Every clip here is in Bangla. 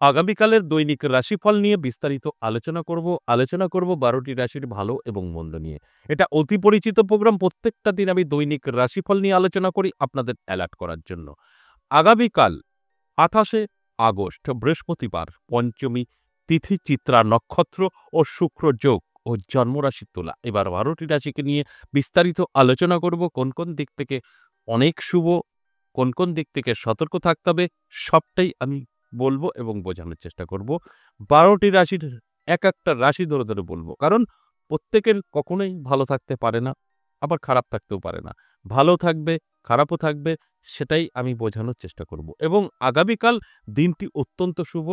আগামীকালের দৈনিক রাশিফল নিয়ে বিস্তারিত আলোচনা করব ১২টি রাশির ভালো এবং মন্দ নিয়ে। এটা অতি পরিচিত প্রোগ্রাম। প্রত্যেকটা দিন আমি দৈনিক রাশিফল নিয়ে আলোচনা করি আপনাদের অ্যালার্ট করার জন্য। আগামীকাল ২৮শে আগস্ট বৃহস্পতিবার, পঞ্চমী তিথি, চিত্রা নক্ষত্র ও শুক্র যোগ ও জন্মরাশি তুলা। এবার ১২টি রাশিকে নিয়ে বিস্তারিত আলোচনা করব। কোন কোন দিক থেকে অনেক শুভ, কোন কোন দিক থেকে সতর্ক থাকতে হবে, সবটাই আমি বলবো এবং বোঝানোর চেষ্টা করব। ১২টি রাশির এক একটা রাশি ধরে ধরে বলবো, কারণ প্রত্যেকের কখনোই ভালো থাকতে পারে না, আবার খারাপ থাকতেও পারে না। ভালো থাকবে, খারাপও থাকবে, সেটাই আমি বোঝানোর চেষ্টা করব। এবং আগামীকাল দিনটি অত্যন্ত শুভ,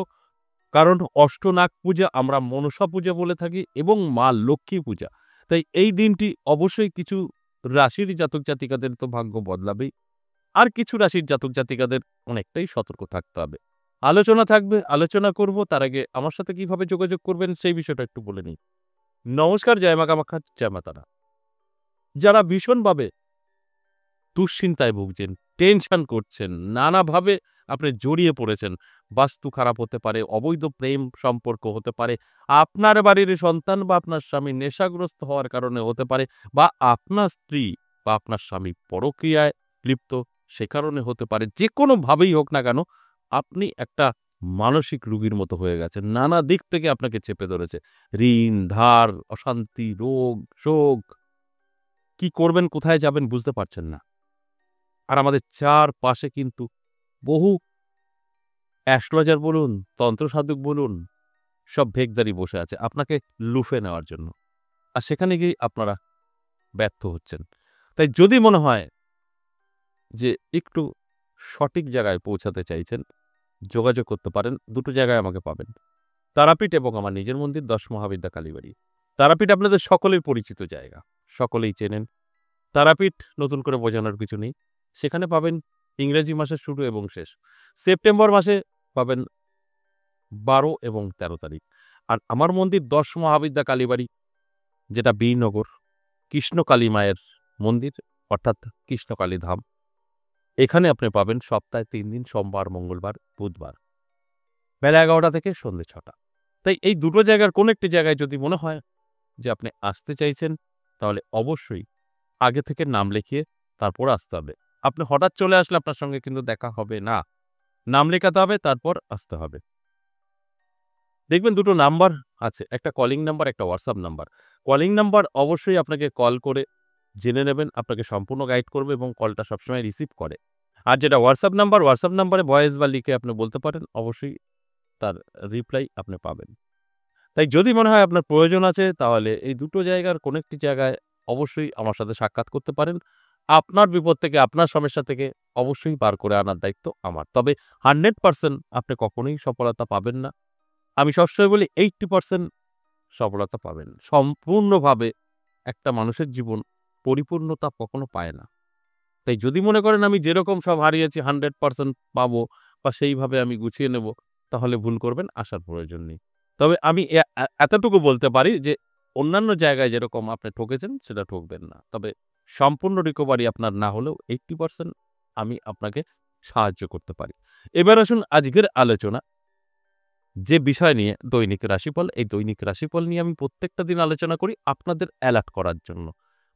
কারণ অষ্টনাগ পূজা আমরা মনসা পূজা বলে থাকি এবং মা লক্ষ্মী পূজা। তাই এই দিনটি অবশ্যই কিছু রাশির জাতক জাতিকাদের তো ভাগ্য বদলাবেই, আর কিছু রাশির জাতক জাতিকাদের অনেকটাই সতর্ক থাকতে হবে। আলোচনা থাকবে, আলোচনা করব। তার আগে আমার সাথে কিভাবে যোগাযোগ করবেন সেই বিষয়টা একটু বলে নিই। নমস্কার, জয় মা কামাখ্যা, জয় মা তারা। যারা ভীষণভাবে দুশ্চিন্তায় ভুগছেন, টেনশন করছেন, নানাভাবে আপনি জড়িয়ে পড়েছেন, বাস্তু খারাপ হতে পারে, অবৈধ প্রেম সম্পর্ক হতে পারে, আপনার বাড়ির সন্তান বা আপনার স্বামী নেশাগ্রস্ত হওয়ার কারণে হতে পারে, বা আপনার স্ত্রী বা আপনার স্বামী পরকীয়ায় লিপ্ত, সে কারণে হতে পারে। যে কোনোভাবেই হোক না কেন, আপনি একটা মানসিক রোগীর মতো হয়ে গেছেন। নানা দিক থেকে আপনাকে চেপে ধরেছে। ঋণ, ধার, অশান্তি, রোগ, শোক। কি করবেন, কোথায় যাবেন বুঝতে পারছেন না। আর আমাদের চারপাশে কিন্তু বহু অ্যাস্ট্রোলজার বলুন, তন্ত্রসাধক বলুন, সব ভেকদারি বসে আছে আপনাকে লুফে নেওয়ার জন্য। আর সেখানে গিয়েই আপনারা ব্যর্থ হচ্ছেন। তাই যদি মনে হয় যে একটু সঠিক জায়গায় পৌঁছাতে চাইছেন, যোগাযোগ করতে পারেন। দুটো জায়গায় আমাকে পাবেন। তারাপীঠ এবং আমার নিজের মন্দির ১০ মহাবিদ্যা কালীবাড়ি। তারাপীঠ আপনাদের সকলের পরিচিত জায়গা, সকলেই চেনেন। তারাপীঠ নতুন করে বোঝানোর কিছু নেই। সেখানে পাবেন ইংরেজি মাসের শুরু এবং শেষ। সেপ্টেম্বর মাসে পাবেন ১২ এবং ১৩ তারিখ। আর আমার মন্দির ১০ মহাবিদ্যা কালীবাড়ি, যেটা বীরনগর, কৃষ্ণকালী মায়ের মন্দির, অর্থাৎ কৃষ্ণকালী ধাম। এখানে আপনি পাবেন সপ্তাহে ৩ দিন, সোমবার, মঙ্গলবার, বুধবার, বেলা ১১টা থেকে সন্ধ্যে ৬টা। তাই এই দুটো জায়গার কোনো একটি জায়গায় যদি মনে হয় যে আপনি আসতে চাইছেন, তাহলে অবশ্যই আগে থেকে নাম লিখিয়ে তারপর আসতে হবে। আপনি হঠাৎ চলে আসলে আপনার সঙ্গে কিন্তু দেখা হবে না। নাম লেখাতে হবে, তারপর আসতে হবে। দেখবেন দুটো নাম্বার আছে। একটা কলিং নাম্বার, একটা হোয়াটসঅ্যাপ নাম্বার। কলিং নাম্বার অবশ্যই আপনাকে কল করে জেনে নেবেন, আপনাকে সম্পূর্ণ গাইড করবে এবং কলটা সবসময় রিসিভ করে। আর যেটা হোয়াটসঅ্যাপ নাম্বার, হোয়াটসঅ্যাপ নাম্বারে ভয়েস বা লিখে আপনি বলতে পারেন, অবশ্যই তার রিপ্লাই আপনি পাবেন। তাই যদি মনে হয় আপনার প্রয়োজন আছে, তাহলে এই দুটো জায়গার কোনো একটি জায়গায় অবশ্যই আমার সাথে সাক্ষাৎ করতে পারেন। আপনার বিপদ থেকে, আপনার সমস্যা থেকে অবশ্যই বার করে আনার দায়িত্ব আমার। তবে 100% আপনি কখনোই সফলতা পাবেন না। আমি সবসময় বলি 80% সফলতা পাবেন। সম্পূর্ণভাবে একটা মানুষের জীবন পরিপূর্ণতা কখনো পায় না। তাই যদি মনে করেন আমি যেরকম সব হারিয়েছি 100% পাবো বা সেইভাবে আমি গুছিয়ে নেব, তাহলে ভুল করবেন, আসার প্রয়োজন নেই। তবে আমি এতটুকু বলতে পারি যে অন্যান্য জায়গায় যেরকম আপনি ঠকেছেন সেটা ঠকবেন না। তবে সম্পূর্ণ রিকভারি আপনার না হলেও 80% আমি আপনাকে সাহায্য করতে পারি। এবার আসুন আজকের আলোচনা, যে বিষয় নিয়ে দৈনিক রাশিফল। এই দৈনিক রাশিফল নিয়ে আমি প্রত্যেকটা দিন আলোচনা করি আপনাদের অ্যালার্ট করার জন্য।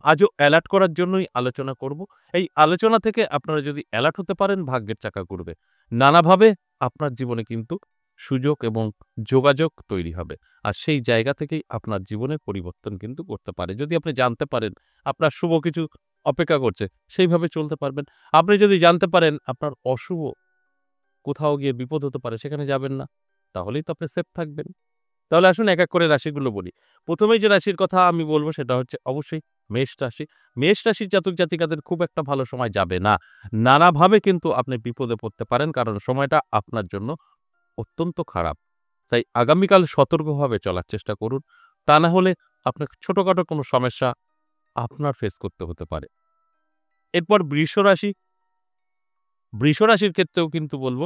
আজও অ্যালার্ট করার জন্যই আলোচনা করব। এই আলোচনা থেকে আপনারা যদি অ্যালার্ট হতে পারেন, ভাগ্যের চাকা ঘুরবে। নানাভাবে আপনার জীবনে কিন্তু সুযোগ এবং যোগাযোগ তৈরি হবে। আর সেই জায়গা থেকেই আপনার জীবনের পরিবর্তন কিন্তু করতে পারে। যদি আপনি জানতে পারেন আপনার শুভ কিছু অপেক্ষা করছে, সেইভাবে চলতে পারবেন। আপনি যদি জানতে পারেন আপনার অশুভ কোথাও গিয়ে বিপদ হতে পারে, সেখানে যাবেন না, তাহলেই তো আপনি সেফ থাকবেন। তাহলে আসুন এক এক করে রাশিগুলো বলি। প্রথমেই যে রাশির কথা আমি বলব সেটা হচ্ছে অবশ্যই মেষ রাশি। মেষ রাশির জাতক জাতিকাদের খুব একটা ভালো সময় যাবে না। নানাভাবে কিন্তু আপনি বিপদে পড়তে পারেন, কারণ সময়টা আপনার জন্য অত্যন্ত খারাপ। তাই আগামীকাল সতর্কভাবে চলার চেষ্টা করুন। তা না হলে আপনার ছোটখাটো কোনো সমস্যা আপনার ফেস করতে হতে পারে। এরপর বৃষ রাশি। বৃষ রাশির ক্ষেত্রেও কিন্তু বলব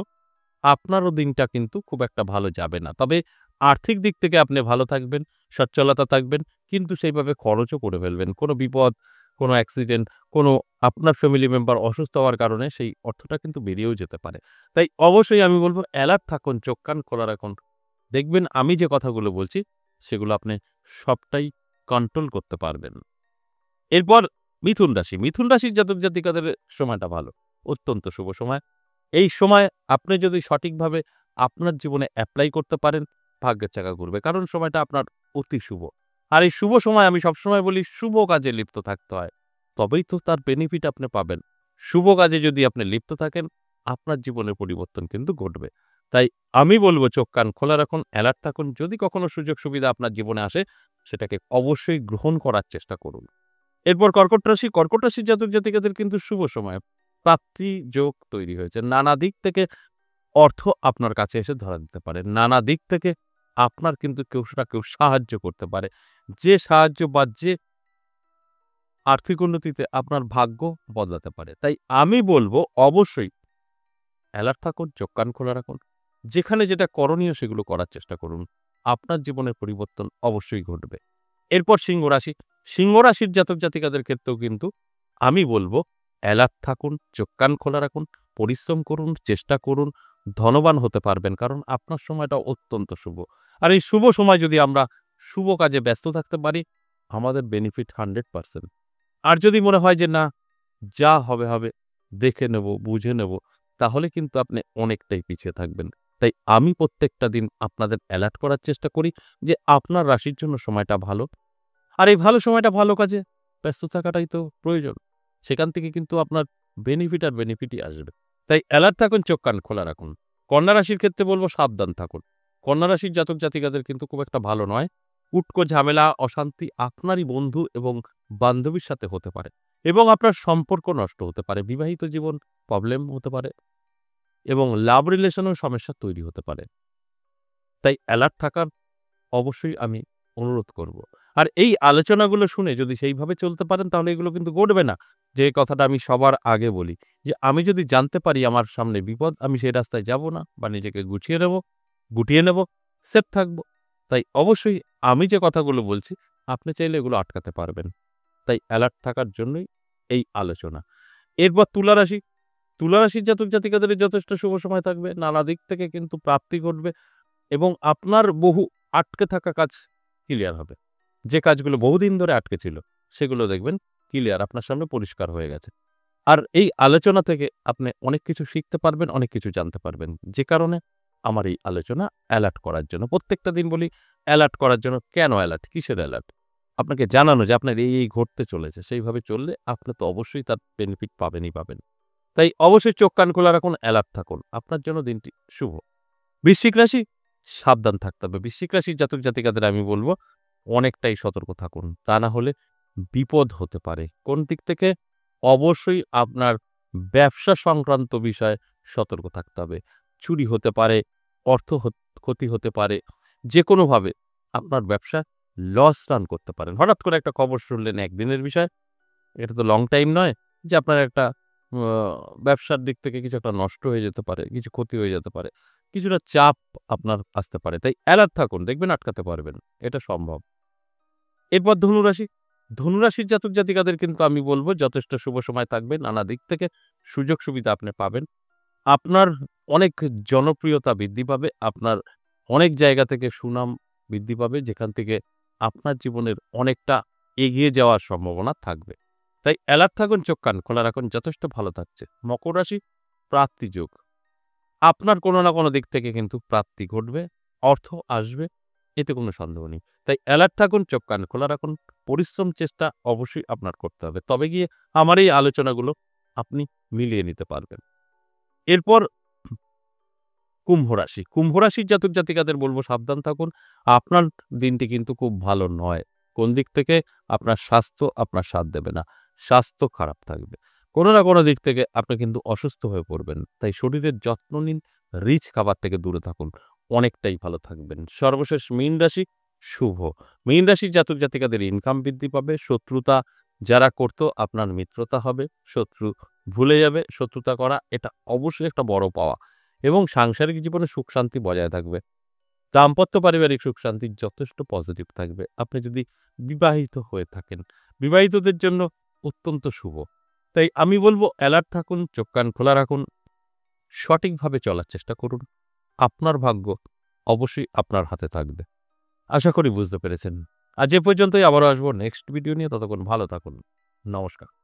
আপনারও দিনটা কিন্তু খুব একটা ভালো যাবে না। তবে আর্থিক দিক থেকে আপনি ভালো থাকবেন, সচ্ছলতা থাকবেন, কিন্তু সেইভাবে খরচও করে ফেলবেন। কোনো বিপদ, কোনো অ্যাক্সিডেন্ট, কোনো আপনার ফ্যামিলি মেম্বার অসুস্থ হওয়ার কারণে সেই অর্থটা কিন্তু বেরিয়েও যেতে পারে। তাই অবশ্যই আমি বলব অ্যালার্ট থাকুন, চোখ কান খোলা রাখুন। দেখবেন আমি যে কথাগুলো বলছি সেগুলো আপনি সবটাই কন্ট্রোল করতে পারবেন। এরপর মিথুন রাশি। মিথুন রাশির জাতক-জাতিকাদের সময়টা ভালো। অত্যন্ত শুভ সময়। এই সময় আপনি যদি সঠিকভাবে আপনার জীবনে এপ্লাই করতে পারেন, ভাগ্যের চাকা ঘুরবে। কারণ সময়টা আপনার অতি শুভ। আর এই শুভ সময় আমি সবসময় বলি শুভ কাজে লিপ্ত থাকতে হয়। তবেই তো তার বেনিফিট আপনি পাবেন। শুভ কাজে যদি আপনি লিপ্ত থাকেন, আপনার জীবনের পরিবর্তন কিন্তু ঘটবে। তাই আমি বলব চোখ কান খোলা রাখুন, অ্যালার্ট থাকুন। যদি কখনো সুযোগ সুবিধা আপনার জীবনে আসে, সেটাকে অবশ্যই গ্রহণ করার চেষ্টা করুন। এরপর কর্কট রাশি। কর্কট রাশির জাতক-জাতিকাদের কিন্তু শুভ সময়। প্রাপ্তি যোগ তৈরি হয়েছে। নানা দিক থেকে অর্থ আপনার কাছে এসে ধরা দিতে পারে। নানা দিক থেকে আপনার কিন্তু কেউ না কেউ সাহায্য করতে পারে। যে সাহায্য বা যে আর্থিক উন্নতিতে আপনার ভাগ্য বদলাতে পারে। তাই আমি বলব অবশ্যই অ্যালার্ট থাকুন, চোখ কান খোলা রাখুন। যেখানে যেটা করণীয় সেগুলো করার চেষ্টা করুন। আপনার জীবনের পরিবর্তন অবশ্যই ঘটবে। এরপর সিংহ রাশি। সিংহ রাশির জাতক-জাতিকাদের ক্ষেত্রেও কিন্তু আমি বলব অ্যালার্ট থাকুন, চোখ কান খোলা রাখুন, পরিশ্রম করুন, চেষ্টা করুন, ধনবান হতে পারবেন। কারণ আপনার সময়টা অত্যন্ত শুভ। আর এই শুভ সময় যদি আমরা শুভ কাজে ব্যস্ত থাকতে পারি, আমাদের বেনিফিট 100%। আর যদি মনে হয় যে না, যা হবে, হবে, দেখে নেব, বুঝে নেব, তাহলে কিন্তু আপনি অনেকটাই পিছিয়ে থাকবেন। তাই আমি প্রত্যেকটা দিন আপনাদের অ্যালার্ট করার চেষ্টা করি যে আপনার রাশির জন্য সময়টা ভালো। আর এই ভালো সময়টা ভালো কাজে ব্যস্ত থাকাটাই তো প্রয়োজন। সেখান থেকে কিন্তু আপনার বেনিফিট আর বেনিফিটই আসবে। তাই অ্যালার্ট থাকুন, চোখ কান খোলা রাখুন। কন্যা রাশির ক্ষেত্রে বলব সাবধান থাকুন। কন্যা রাশির জাতক-জাতিকাদের কিন্তু খুব একটা ভালো নয়। উটকো ঝামেলা, অশান্তি আপনারই বন্ধু এবং বান্ধবীর সাথে হতে পারে এবং আপনার সম্পর্ক নষ্ট হতে পারে। বিবাহিত জীবন প্রবলেম হতে পারে এবং লাভ রিলেশনেও সমস্যা তৈরি হতে পারে। তাই অ্যালার্ট থাকার অবশ্যই আমি অনুরোধ করব। আর এই আলোচনাগুলো শুনে যদি সেইভাবে চলতে পারেন তাহলে এগুলো কিন্তু ঘটবে না। যে কথাটা আমি সবার আগে বলি যে আমি যদি জানতে পারি আমার সামনে বিপদ, আমি সেই রাস্তায় যাব না বা নিজেকে গুটিয়ে নেব, সেফ থাকব। তাই অবশ্যই আমি যে কথাগুলো বলছি আপনি চাইলে এগুলো আটকাতে পারবেন। তাই অ্যালার্ট থাকার জন্যই এই আলোচনা। এরপর তুলা রাশি। তুলা রাশির জাতক-জাতিকাদের যথেষ্ট শুভ সময় থাকবে। নানা দিক থেকে কিন্তু প্রাপ্তি ঘটবে এবং আপনার বহু আটকে থাকা কাজ ক্লিয়ার হবে। যে কাজগুলো বহুদিন ধরে আটকে ছিল, সেগুলো দেখবেন ক্লিয়ার আপনার সামনে পরিষ্কার হয়ে গেছে। আর এই আলোচনা থেকে আপনি অনেক কিছু শিখতে পারবেন, অনেক কিছু জানতে পারবেন। যে কারণে আমার এই আলোচনা অ্যালার্ট করার জন্য। প্রত্যেকটা দিন বলি অ্যালার্ট করার জন্য। কেন অ্যালার্ট? কিসের অ্যালার্ট? আপনাকে জানানো যে আপনার এই ঘটতে চলেছে। সেইভাবে চললে আপনি তো অবশ্যই তার বেনিফিট পাবেনই পাবেন। তাই অবশ্যই চোখ কান খোলা রাখুন, অ্যালার্ট থাকুন। আপনার জন্য দিনটি শুভ। বৃশ্চিক রাশি, সাবধান থাকতে হবে। বৃশ্চিক রাশির জাতক-জাতিকাদের আমি বলব, অনেকটাই সতর্ক থাকুন। তা না হলে বিপদ হতে পারে। কোন দিক থেকে? অবশ্যই আপনার ব্যবসা সংক্রান্ত বিষয়ে সতর্ক থাকতে হবে। চুরি হতে পারে, অর্থ ক্ষতি হতে পারে। যেকোনোভাবে আপনার ব্যবসা লস রান করতে পারেন। হঠাৎ করে একটা খবর শুনলেন একদিনের বিষয়, এটা তো লং টাইম নয় যে আপনার একটা আ ব্যবসার দিক থেকে কিছু একটা নষ্ট হয়ে যেতে পারে, কিছু ক্ষতি হয়ে যেতে পারে। কিছুটা চাপ আপনার আসতে পারে। তাই অ্যালার্ট থাকুন, দেখবেন আটকাতে পারবেন। এটা সম্ভব। এরপর ধনুরাশি। ধনুরাশির জাতক-জাতিকাদের কিন্তু আমি বলব যথেষ্ট শুভ সময় থাকবে। নানা দিক থেকে সুযোগ সুবিধা আপনি পাবেন। আপনার অনেক জনপ্রিয়তা বৃদ্ধি পাবে। আপনার অনেক জায়গা থেকে সুনাম বৃদ্ধি পাবে, যেখান থেকে আপনার জীবনের অনেকটা এগিয়ে যাওয়ার সম্ভাবনা থাকবে। তাই অ্যালার্ট থাকুন, চোখ কান খোলা রাখুন, যথেষ্ট ভালো থাকছে। মকর রাশি, প্রাপ্তিযোগ। আপনার কোনো না কোনো দিক থেকে কিন্তু প্রাপ্তি ঘটবে, অর্থ আসবে, এতে কোনো সন্দেহ নেই। তাই অ্যালার্ট থাকুন, চোখ কান খোলা রাখুন, পরিশ্রম চেষ্টা অবশ্যই আপনার করতে হবে। তবে গিয়ে আমার এই আলোচনাগুলো আপনি মিলিয়ে নিতে পারবেন। এরপর কুম্ভ রাশি। কুম্ভ রাশির জাতক-জাতিকাদের বলব সাবধান থাকুন। আপনার দিনটি কিন্তু খুব ভালো নয়। কোন দিক থেকে? আপনার স্বাস্থ্য আপনার সাথ দেবে না। স্বাস্থ্য খারাপ থাকবে। কোনো না কোনো দিক থেকে আপনি কিন্তু অসুস্থ হয়ে পড়বেন। তাই শরীরের যত্ন নিন, রিচ খাবার থেকে দূরে থাকুন। অনেকটাই ভালো থাকবেন। সর্বশেষ মীন রাশি, শুভ। মীন রাশির জাতক-জাতিকাদের ইনকাম বৃদ্ধি পাবে। শত্রুতা যারা করত আপনার মিত্রতা হবে। শত্রু ভুলে যাবে। শত্রুতা করা এটা অবশ্যই একটা বড় পাওয়া। এবং সাংসারিক জীবনে সুখ-শান্তি বজায় থাকবে। দাম্পত্য পারিবারিক সুখ-শান্তি যথেষ্ট পজিটিভ থাকবে। আপনি যদি বিবাহিত হয়ে থাকেন, বিবাহিতদের জন্য অত্যন্ত শুভ। তাই আমি বলব অ্যালার্ট থাকুন, চোখ কান খোলা রাখুন, সঠিকভাবে চলার চেষ্টা করুন। আপনার ভাগ্য অবশ্যই আপনার হাতে থাকবে। আশা করি বুঝতে পেরেছেন। আজ এ পর্যন্তই, আবারও আসবো নেক্সট ভিডিও নিয়ে। ততক্ষণ ভালো থাকুন। নমস্কার।